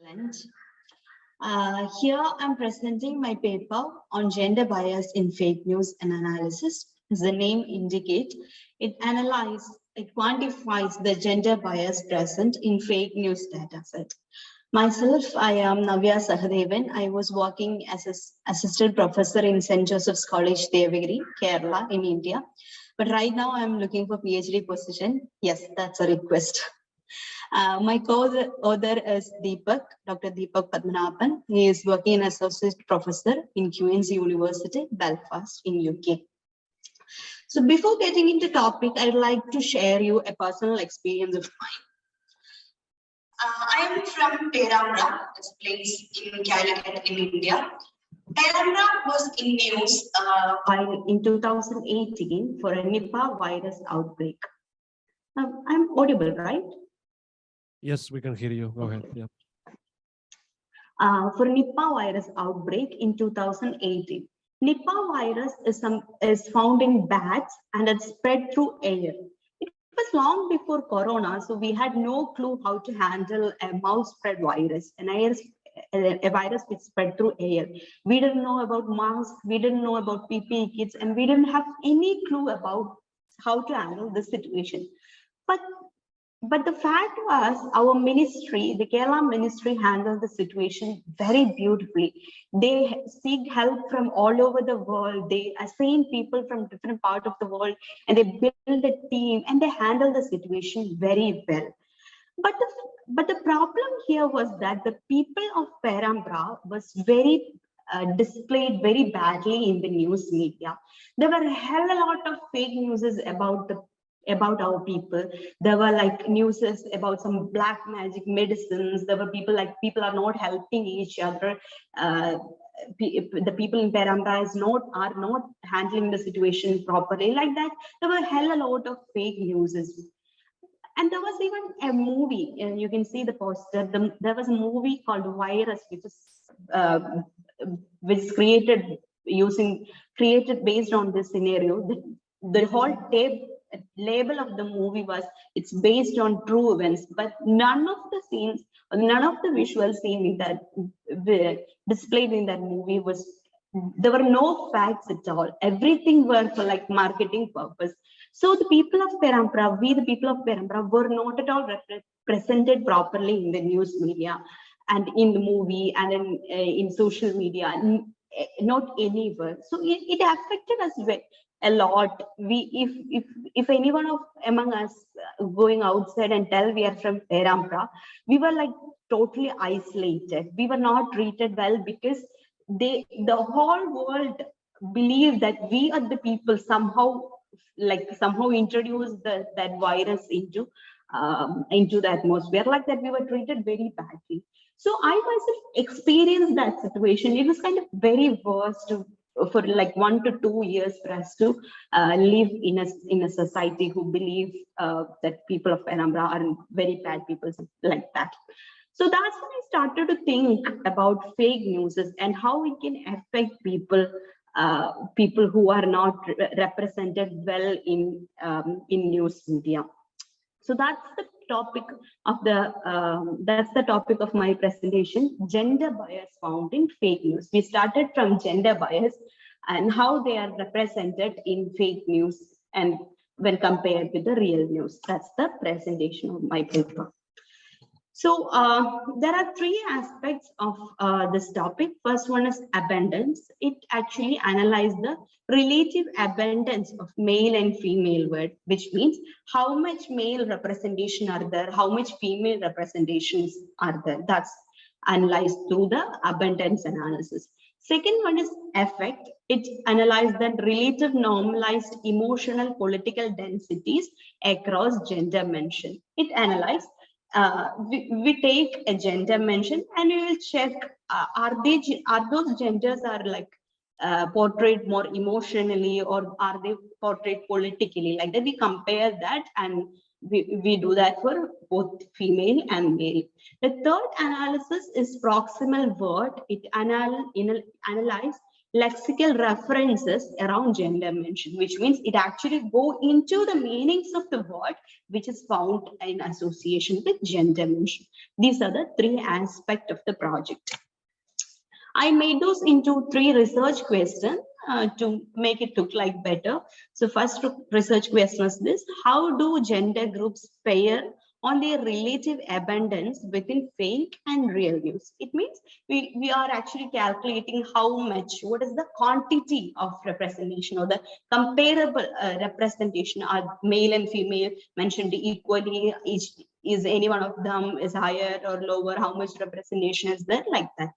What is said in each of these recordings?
Excellent. Here I'm presenting my paper on gender bias in fake news and analysis. As the name indicates, it quantifies the gender bias present in fake news dataset. Myself, I am Navya Sahadevan. I was working as an assistant professor in St. Joseph's College, Devagiri, Kerala in India. But right now I'm looking for PhD position. Yes, that's a request. My co-author is Dr. Deepak Padmanabhan. He is working as associate professor in Queen's University, Belfast in UK. So before getting into topic, I'd like to share you a personal experience of mine. I am from Perambra, a place in Calicut in India. Perambra was in news in 2018 for a Nipah virus outbreak. I'm audible, right? Yes, we can hear you. Go ahead. Yeah. For Nipah virus outbreak in 2018. Nipah virus is found in bats and it's spread through air. It was long before Corona, so we had no clue how to handle a mouse spread virus, a virus which spread through air. We didn't know about masks, we didn't know about PPE kits, and we didn't have any clue about how to handle the situation. But the fact was, our ministry, the Kerala ministry, handled the situation very beautifully. They seek help from all over the world. They assign people from different parts of the world, and they build a team, and they handle the situation very well. But the problem here was that the people of Perambra was very displayed very badly in the news media. There were a hell of a lot of fake news about our people. There were like news about some black magic medicines. There were people are not helping each other. The people in Perambra are not handling the situation properly. Like that, there were a hell of a lot of fake news. And there was even a movie, and you can see the poster. There was a movie called Virus, which is created based on this scenario. The whole label of the movie was it's based on true events, but none of the scenes, none of the visual scenes displayed in that movie there were no facts at all. Everything were for like marketing purpose. So the people of Perambra, were not at all represented properly in the news media and in the movie and in social media, not anywhere. So it affected us a lot. If anyone among us going outside and tell we are from Perambra, we were like totally isolated. We were not treated well because the whole world believed that we are the people somehow introduced that virus into the atmosphere. Like that, we were treated very badly. So I myself experienced that situation. It was kind of very worst for like 1 to 2 years for us to live in a society who believe that people of Perambra are very bad people like that. So that's when I started to think about fake news and how it can affect people who are not represented well in news media. So that's the topic of my presentation: gender bias found in fake news. We started from gender bias and how they are represented in fake news and when compared with the real news. That's the presentation of my paper. So there are 3 aspects of this topic. First one is abundance. It actually analyzes the relative abundance of male and female word, which means how much male representation are there, how much female representations are there. That's analyzed through the abundance analysis. Second one is effect. It analyzes the relative normalized emotional political densities across gender mention. It analyzes we take a gender mention and we will check are those genders are like portrayed more emotionally or are they portrayed politically. Like that, we compare that and we do that for both female and male. The third analysis is proximal word. It analyzes lexical references around gender mention, which means it actually go into the meanings of the word which is found in association with gender mention. These are the three aspects of the project. I made those into 3 research questions to make it look like better. So first research question is this: how do gender groups fare on their relative abundance within fake and real news? It means we are actually calculating how much, what is the quantity of representation or the comparable representation. Are male and female mentioned equally? Is any one of them is higher or lower? How much representation is there, like that?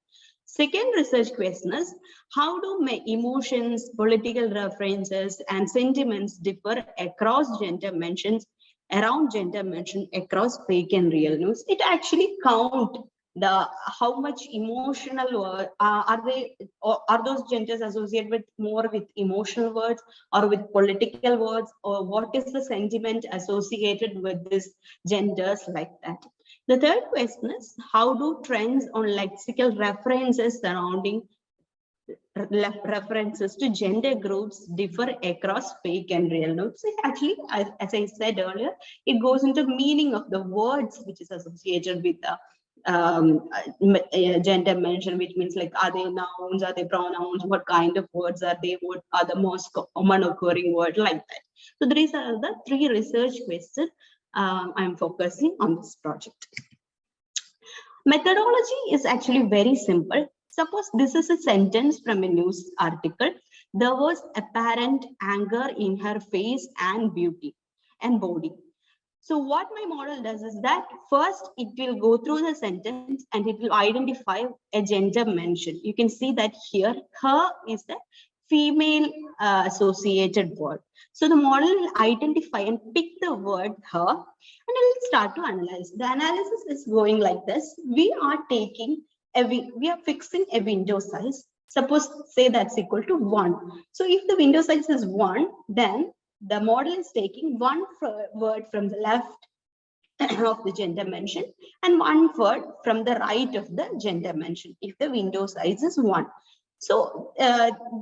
Second research question is, how do emotions, political references, and sentiments differ across gender mentions, around gender mention, across fake and real news? It actually count the how much emotional are they, or are those genders associated with more with emotional words or with political words, or what is the sentiment associated with these genders, like that? The third question is, how do trends on lexical references surrounding references to gender groups differ across fake and real news? So actually, as I said earlier, it goes into meaning of the words which is associated with the gender mention, which means like, are they nouns, are they pronouns, what kind of words are they, what are the most common occurring words, like that. So these are the 3 research questions I'm focusing on this project. Methodology is actually very simple. Suppose this is a sentence from a news article. There was apparent anger in her face and beauty and body. So what my model does is that first it will go through the sentence and it will identify a gender mention. You can see that here, her is the female associated word. So the model will identify and pick the word her, and it will start to analyze. The analysis is going like this. We are fixing a window size. Suppose say that's equal to 1. So if the window size is 1, then the model is taking one word from the left of the gender mention and one word from the right of the gender mention if the window size is 1. So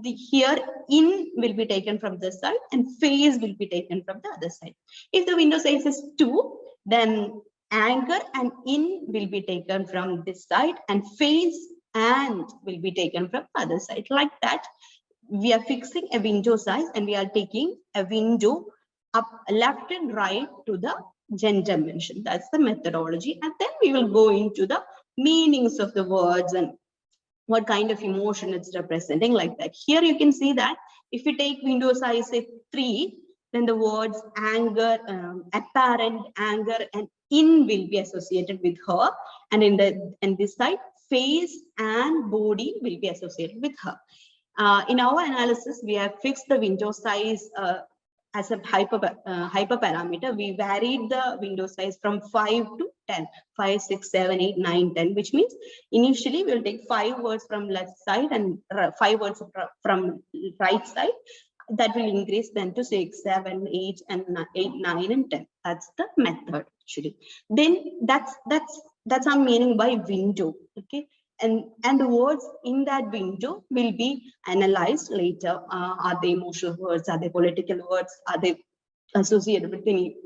here in will be taken from this side and face will be taken from the other side. If the window size is 2, then anger and in will be taken from this side and face and will be taken from the other side. Like that, we are fixing a window size and we are taking a window up left and right to the gender mention. That's the methodology. And then we will go into the meanings of the words and what kind of emotion it's representing, like that. Here you can see that if we take window size say 3, then the words anger, apparent anger, and in will be associated with her, and in this side face and body will be associated with her. In our analysis, we have fixed the window size as a hyperparameter. We varied the window size from 5 to 10, 5, 6, 7, 8, 9, 10, which means initially we'll take 5 words from left side and 5 words from right side. That will increase then to 6, 7, 8, and 8, 9, and 10. That's the method actually. Then that's our meaning by window. Okay. And the words in that window will be analyzed later. Are they emotional words? Are they political words? Are they associated with any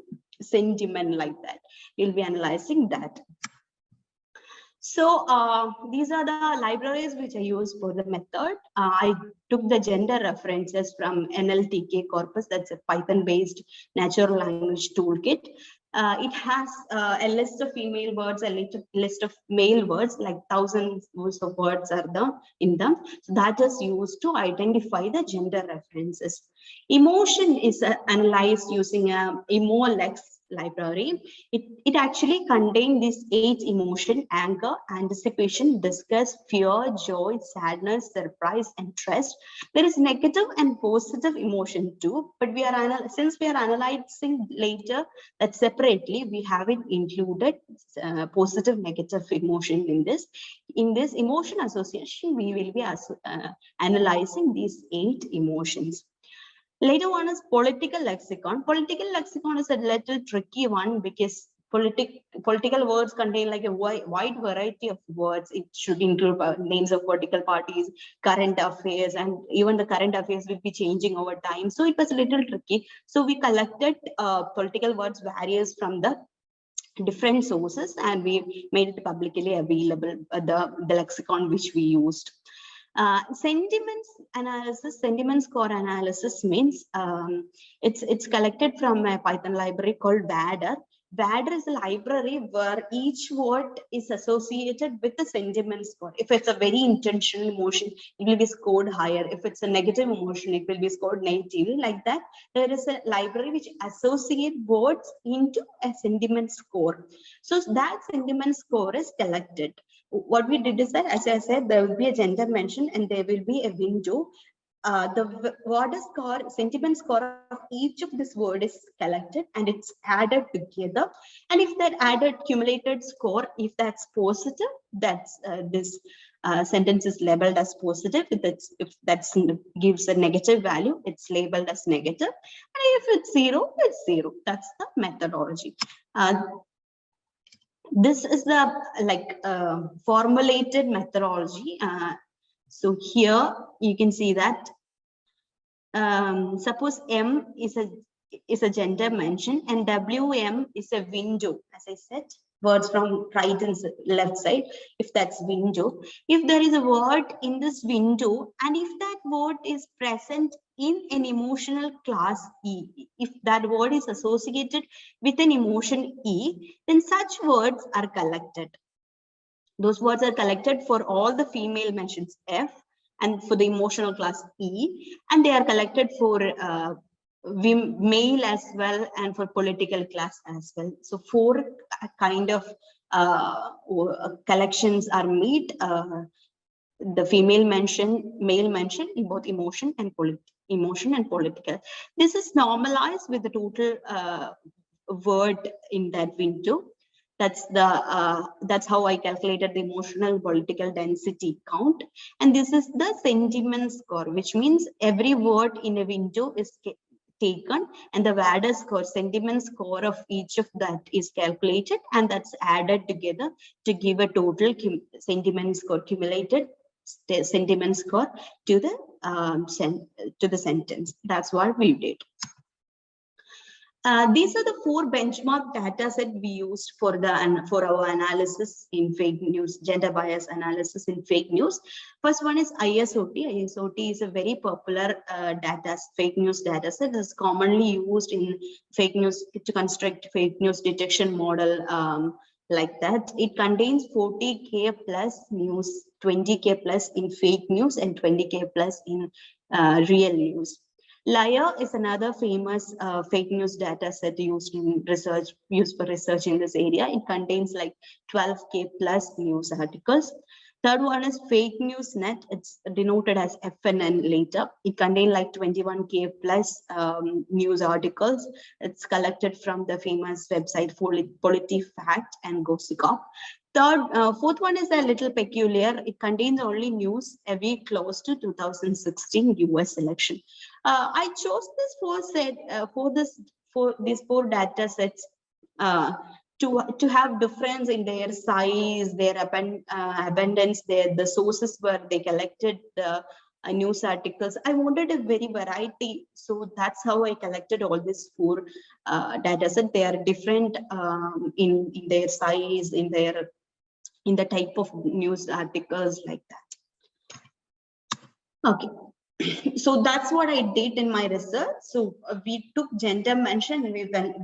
sentiment, like that? We'll be analyzing that. So these are the libraries which I use for the method. I took the gender references from NLTK corpus. That's a Python-based natural language toolkit. It has a list of female words, a list of male words, like thousands of words are in them. So that is used to identify the gender references. Emotion is analyzed using a EmoLex library. It actually contains these 8 emotion: anger, anticipation, disgust, fear, joy, sadness, surprise, and trust. There is negative and positive emotion too, but since we are analyzing later that separately, we haven't included positive, negative emotion in this. In this emotion association, we will be analyzing these 8 emotions. Later one is political lexicon. Political lexicon is a little tricky one because political words contain like a wide variety of words. It should include names of political parties, current affairs, and even the current affairs will be changing over time. So it was a little tricky. So we collected political words various from the different sources, and we made it publicly available, the lexicon which we used. Sentiment score analysis means it's collected from a Python library called WADR. WADR is a library where each word is associated with the sentiment score. If it's a very intentional emotion, it will be scored higher. If it's a negative emotion, it will be scored negatively. Like that, there is a library which associates words into a sentiment score. So that sentiment score is collected. What we did is that, as I said, there will be a gender mention and there will be a window. The word score, sentiment score of each of this word is collected and it's added together. And if that added cumulated score, if that's positive, that's this sentence is labeled as positive. If that gives a negative value, it's labeled as negative. And if it's zero, it's zero. That's the methodology. This is the formulated methodology. So here you can see that suppose M is a gender mention and WM is a window, as I said, words from right and left side, if that's window. If there is a word in this window and if that word is present in an emotional class E, if that word is associated with an emotion E, then such words are collected. Those words are collected for all the female mentions F and for the emotional class E, and they are collected for male as well and for political class as well. So 4 kind of collections are made. The female mention, male mention in both emotion and political. This is normalized with the total word in that window. That's how I calculated the emotional political density count. And this is the sentiment score, which means every word in a window is taken and the WADR score, sentiment score of each of that is calculated and that's added together to give a total sentiment score, cumulated sentiment score to the sentence. That's what we did. These are the 4 benchmark data set we used for our analysis in fake news, gender bias analysis in fake news. First one is ISOT. ISOT is a very popular fake news data set that's commonly used in fake news to construct fake news detection model like that. It contains 40K plus news, 20K plus in fake news and 20K plus in real news. Liar is another famous fake news data set used for research in this area. It contains like 12K plus news articles. Third one is fake news net. It's denoted as FNN later. It contains like 21K plus news articles. It's collected from the famous website PolitiFact and Gossip. Fourth one is a little peculiar. It contains only news a week close to 2016 US election. I chose this for these 4 data sets to have difference in their size, their abundance, the sources where they collected the news articles. I wanted a very variety, so that's how I collected all these 4 data sets. They are different in their size, in the type of news articles like that. Okay, so that's what I did in my research. So we took gender mention and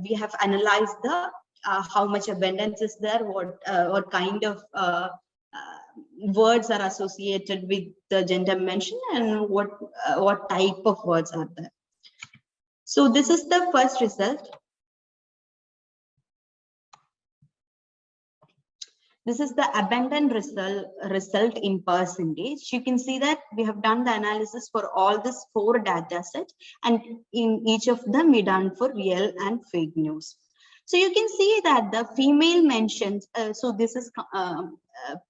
we have analyzed the how much abundance is there, what kind of words are associated with the gender mention, and what type of words are there. So this is the first result. This is the abundant result in percentage. You can see that we have done the analysis for all these 4 data sets, and in each of them we done for real and fake news. So you can see that the female mentions, so this is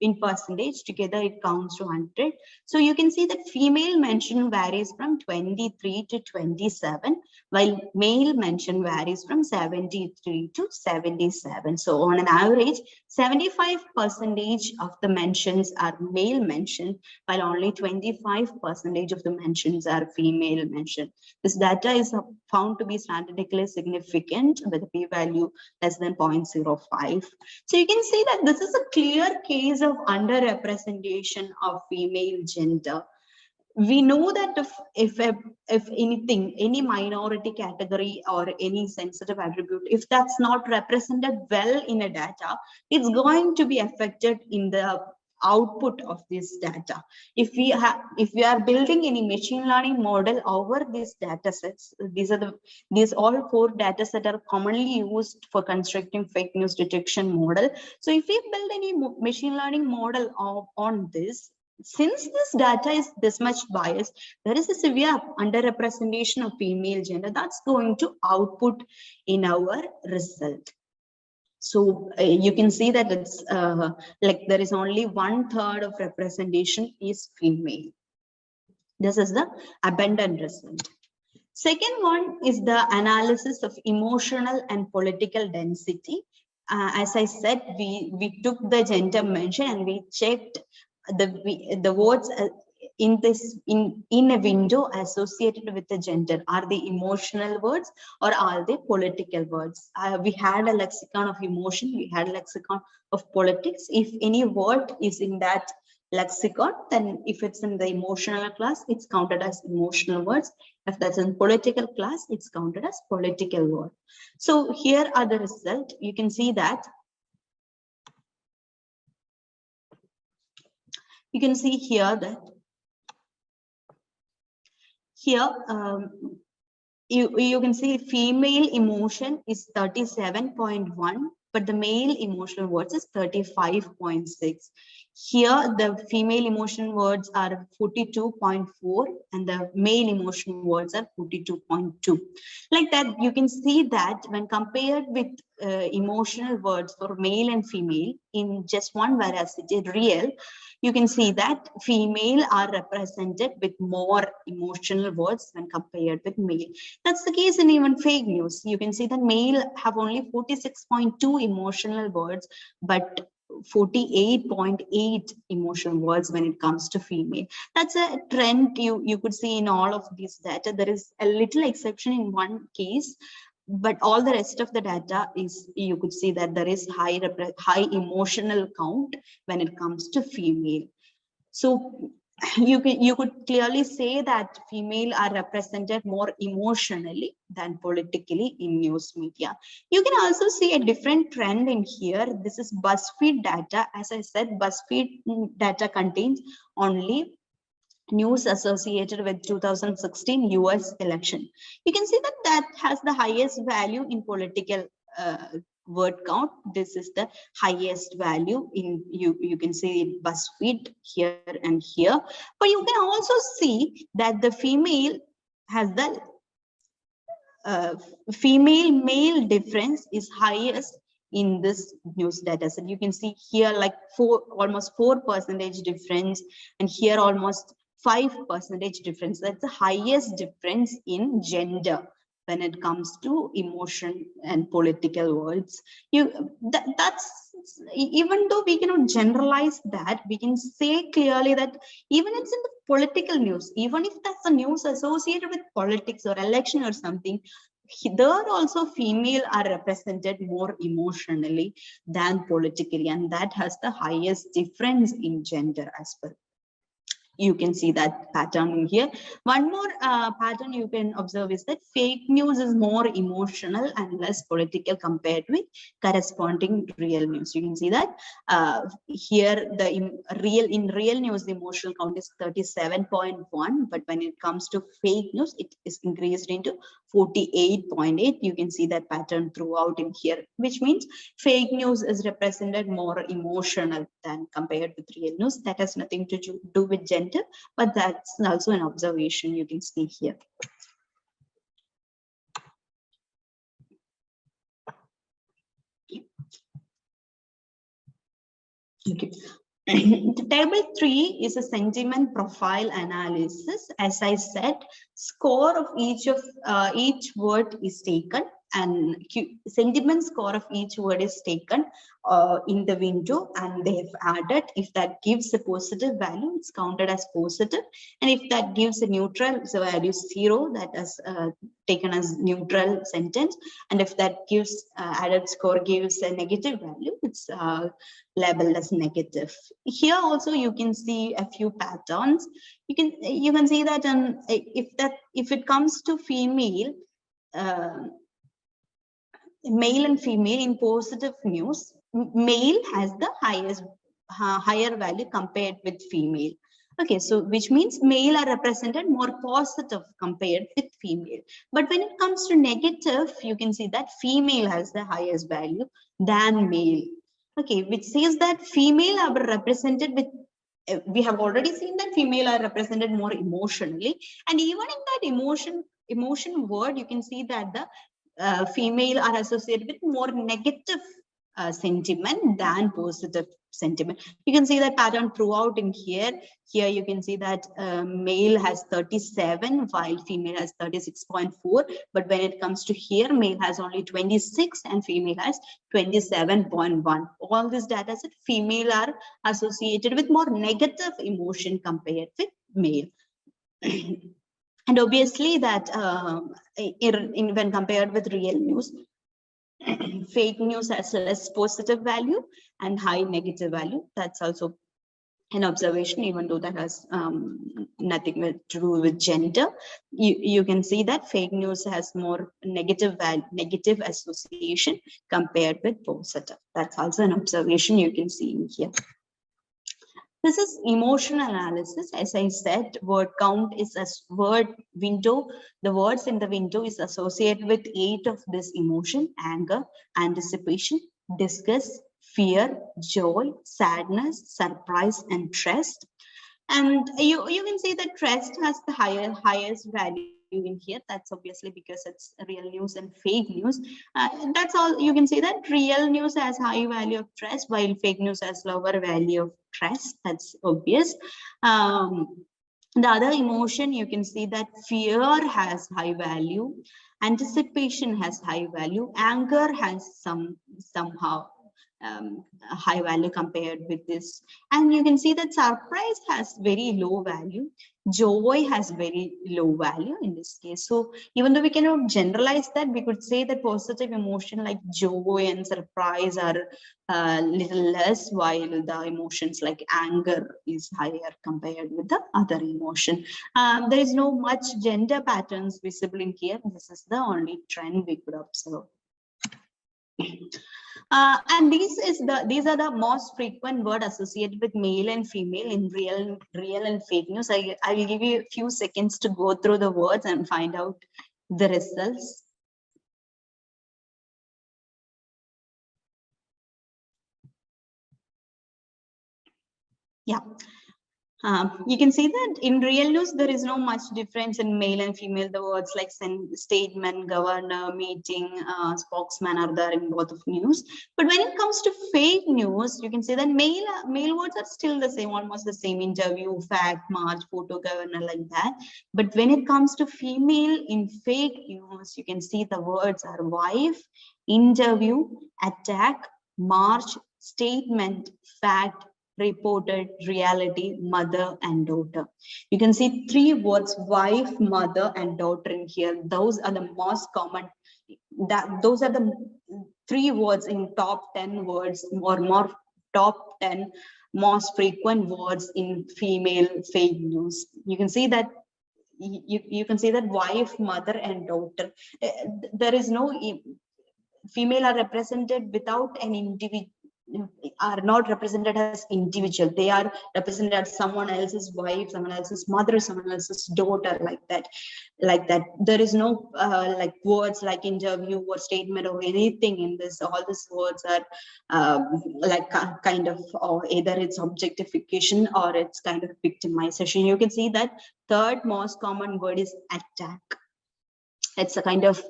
in percentage. Together it counts to 100. So you can see that female mention varies from 23 to 27, while male mention varies from 73 to 77. So on an average, 75% of the mentions are male mention, while only 25% of the mentions are female mention. This data is found to be statistically significant with a p-value less than 0.05. So you can see that this is a clear case of underrepresentation of female gender. We know that if anything, any minority category or any sensitive attribute, if that's not represented well in a data, it's going to be affected in the output of this data. If we are building any machine learning model over these data sets, these all 4 data sets are commonly used for constructing fake news detection model. So if we build any machine learning model on this, since this data is this much biased, there is a severe underrepresentation of female gender that's going to output in our result. So you can see that it's like there is only 1/3 of representation is female. This is the abundant result. Second one is the analysis of emotional and political density. As I said, we took the gender mention and we checked the words in a window associated with the gender. Are they emotional words or are they political words? We had a lexicon of emotion, we had a lexicon of politics. If any word is in that lexicon, then if it's in the emotional class, it's counted as emotional words. If that's in political class, it's counted as political word. So here are the results. You can see that. You can see here that here you can see female emotion is 37.1, but the male emotional words is 35.6. Here the female emotion words are 42.4 and the male emotion words are 42.2. Like that, you can see that when compared with emotional words for male and female in just one veracity real, you can see that female are represented with more emotional words when compared with male. That's the case in even fake news. You can see that male have only 46.2 emotional words, but 48.8 emotional words when it comes to female. That's a trend you could see in all of these data. There is a little exception in one case, but all the rest of the data is, you could see that there is high emotional count when it comes to female. So you could clearly say that female are represented more emotionally than politically in news media. You can also see a different trend in here. This is BuzzFeed data. As I said, BuzzFeed data contains only news associated with 2016 US election. You can see that that has the highest value in political word count. This is the highest value in you can see BuzzFeed here and here, but you can also see that the female has the female male difference is highest in this news data set. You can see here like almost 4% difference, and here almost 5% difference. That's the highest difference in gender when it comes to emotion and political words. That's even though we cannot generalize that, we can say clearly that even it's in the political news, even if that's a news associated with politics or election or something, there also female are represented more emotionally than politically, and that has the highest difference in gender as well. You can see that pattern in here. One more pattern you can observe is that fake news is more emotional and less political compared with corresponding real news. You can see that here in real news, the emotional count is 37.1, but when it comes to fake news, it is increased into 48.8. You can see that pattern throughout in here, which means fake news is represented more emotional than compared with real news. That has nothing to do with gender, but that's also an observation you can see here. Okay. Table 3 is a sentiment profile analysis. As I said, score of each word is taken, and sentiment score of each word is taken in the window, and they have added. If that gives a positive value, it's counted as positive, and if that gives a neutral, so value 0, that is taken as neutral sentence, and if that gives added score gives a negative value, it's labeled as negative. Here also you can see a few patterns. You can see that if it comes to female, male and female in positive news, male has the higher value compared with female. Okay, so which means male are represented more positive compared with female. But when it comes to negative, you can see that female has the highest value than male. Okay, which says that female are represented with, we have already seen that female are represented more emotionally, and even in that emotion word, you can see that the female are associated with more negative sentiment than positive sentiment. You can see that pattern throughout in here. Here you can see that male has 37 while female has 36.4, but when it comes to here, male has only 26 and female has 27.1. All this data set, female are associated with more negative emotion compared with male. And obviously that when compared with real news, fake news has less positive value and high negative value. That's also an observation, even though that has nothing to do with gender. You can see that fake news has more negative association compared with positive. That's also an observation you can see in here. This is emotion analysis. As I said, word count is a word window. The words in the window is associated with 8 of this emotion: anger, anticipation, disgust, fear, joy, sadness, surprise, and trust. And you can see that trust has the highest value in here. That's obviously because it's real news and fake news. That's all. You can see that real news has high value of trust, while fake news has lower value of trust. That's obvious. The other emotion, you can see that fear has high value, anticipation has high value, anger has somehow a high value compared with this. And you can see that surprise has very low value, joy has very low value in this case. So even though we cannot generalize that, we could say that positive emotion like joy and surprise are little less, while the emotions like anger is higher compared with the other emotion. There is no much gender patterns visible in here. This is the only trend we could observe. And these are the most frequent word associated with male and female in real and fake news. I will give you a few seconds to go through the words and find out the results. Yeah. You can see that in real news, there is no much difference in male and female. The words like statement, governor, meeting, spokesman are there in both of news. But when it comes to fake news, you can see that male words are still the same, almost the same: interview, fact, march, photo, governor, like that. But when it comes to female in fake news, you can see the words are wife, interview, attack, march, statement, fact, reported, reality, mother, and daughter. You can see 3 words: wife, mother, and daughter in here. Those are the most common. Those are the 3 words in top 10 words, or more top 10 most frequent words in female fake news. You can see that. You can see that wife, mother, and daughter. There is no female are represented without an individual, are not represented as individual. They are represented as someone else's wife, someone else's mother, someone else's daughter, like that. There is no like words like interview or statement or anything in this. All these words are like kind of, or either it's objectification or it's kind of victimization. You can see that third most common word is attack. It's a kind of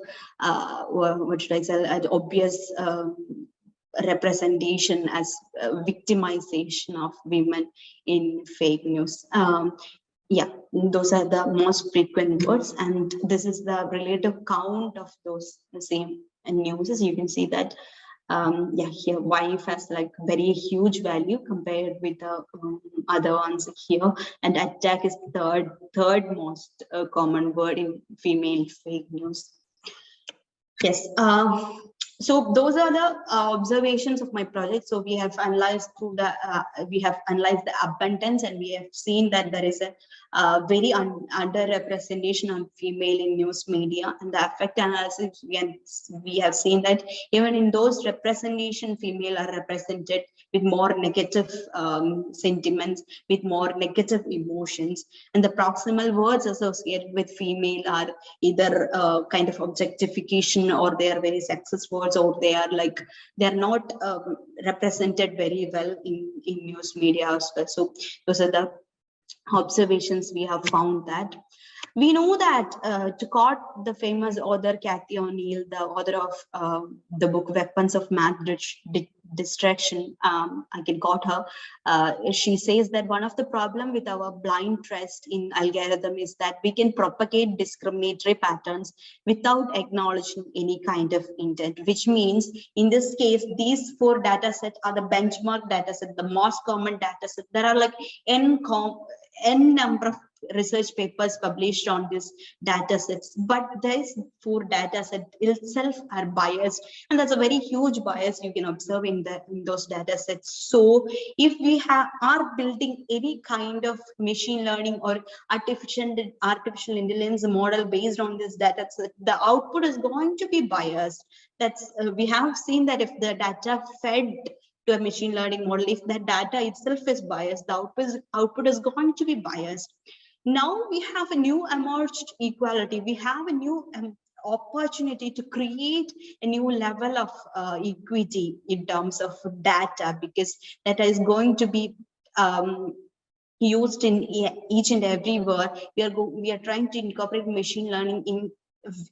what should I say, an obvious representation as victimization of women in fake news. Yeah, those are the most frequent words, and this is the relative count of those the same news. As you can see that yeah, here wife has like very huge value compared with the other ones here, and attack is third most common word in female fake news. Yes. So those are the observations of my project. So we have analyzed through the the abundance, and we have seen that there is a very underrepresentation of female in news media. And the effect analysis, we have seen that even in those representation, female are represented with more negative sentiments, with more negative emotions, and the proximal words associated with female are either kind of objectification, or they are very sexist words, or they are like they're not represented very well in news media as well. So those are the observations we have found. That we know that to quote the famous author Cathy O'Neill, the author of the book Weapons of Mass Distraction, I can quote her. She says that one of the problem with our blind trust in algorithm is that we can propagate discriminatory patterns without acknowledging any kind of intent, which means in this case, these 4 data sets are the benchmark data set, the most common data set. There are like n number of research papers published on these data sets, but these 4 data sets itself are biased, and that's a very huge bias you can observe in those data sets. So if we are building any kind of machine learning or artificial intelligence model based on this data set, the output is going to be biased. That's we have seen that if the data fed to a machine learning model, if that data itself is biased, the output is going to be biased. Now we have a new emerged equality. We have a new opportunity to create a new level of equity in terms of data, because data is going to be used in each and everywhere. We are trying to incorporate machine learning in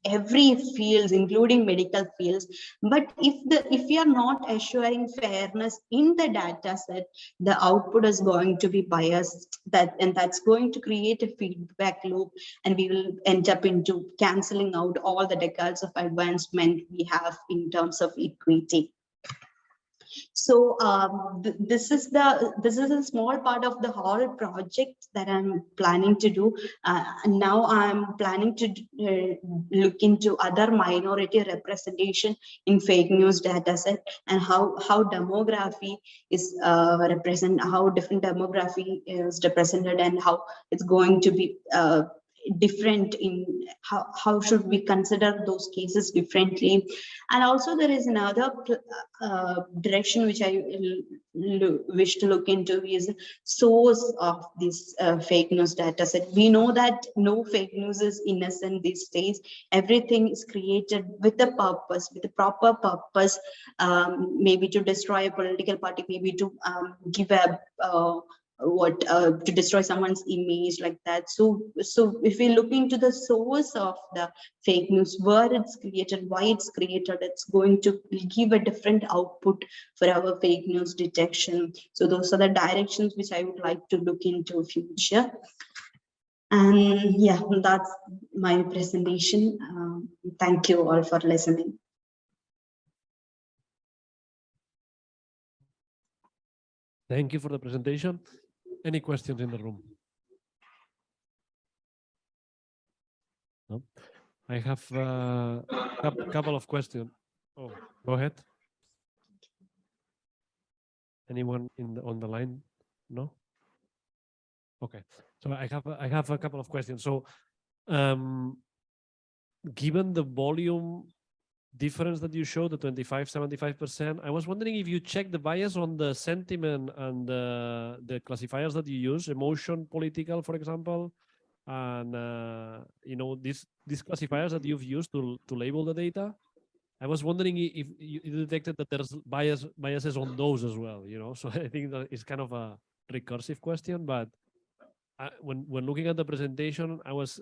every fields, including medical fields. But if we are not assuring fairness in the data set, the output is going to be biased, and that's going to create a feedback loop, and we will end up into canceling out all the decades of advancement we have in terms of equity. So this is a small part of the whole project that I'm planning to do. And now I'm planning to look into other minority representation in fake news data set, and how demography is how different demography is represented, and how it's going to be different in how should we consider those cases differently. And also there is another direction which I wish to look into, is source of this fake news data set. We know that no fake news is innocent these days. Everything is created with a purpose, with a proper purpose, maybe to destroy a political party, maybe to give a to destroy someone's image, like that. So if we look into the source of the fake news, where it's created, why it's created, it's going to give a different output for our fake news detection. So those are the directions which I would like to look into future. And yeah, that's my presentation. Thank you all for listening. Thank you for the presentation. Any questions in the room? No? I have a couple of questions. Oh, go ahead. Anyone on the line? No? Okay. So I have a couple of questions. So given the volume difference that you showed, the 25-75%, I was wondering if you check the bias on the sentiment and the classifiers that you use, emotion, political, for example, and you know, these classifiers that you've used to label the data. I was wondering if you detected that there's biases on those as well, you know. So I think that it's kind of a recursive question, but when looking at the presentation, I was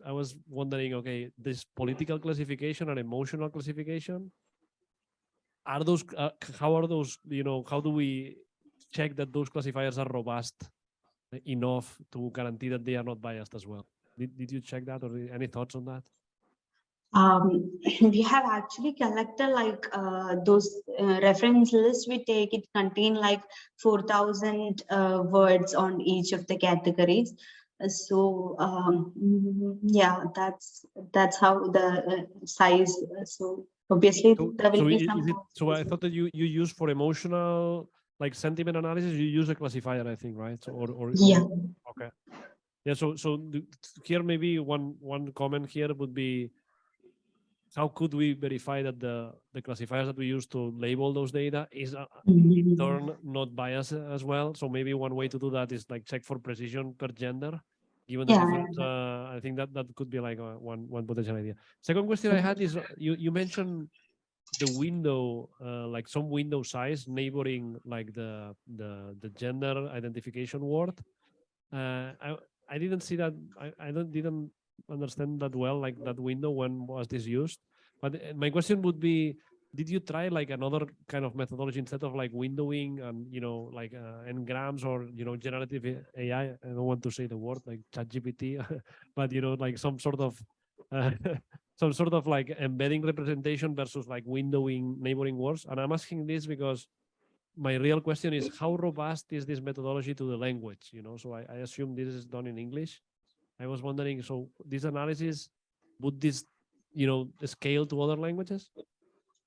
wondering, okay, this political classification and emotional classification, are those, how are those, how do we check that those classifiers are robust enough to guarantee that they are not biased as well? Did you check that, or any thoughts on that? We have actually collected like those reference lists we take, it contain like 4,000 words on each of the categories. So yeah, that's how the size. So obviously there will be some. So I thought that you use for emotional, like sentiment analysis, you use a classifier, I think, right? So, Yeah. okay. Yeah. So here maybe one comment here would be, how could we verify that the classifiers that we use to label those data is in turn not biased as well? So maybe one way to do that is like check for precision per gender, given the different. I think that could be like one potential idea. Second question I had is, you mentioned the window, like some window size neighboring like the gender identification word. I didn't see that. I didn't understand that well, like that window, when was this used? But my question would be, did you try like another kind of methodology instead of like windowing and, like engrams or, generative AI? I don't want to say the word like ChatGPT, but, like some sort of some sort of like embedding representation versus like windowing neighboring words. And I'm asking this because my real question is, how robust is this methodology to the language? So I assume this is done in English. I was wondering, so this analysis, would this, scale to other languages?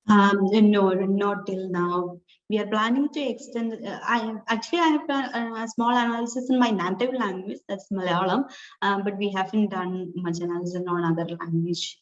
No, not till now. We are planning to extend. I have done a small analysis in my native language, that's Malayalam, but we haven't done much analysis on other language.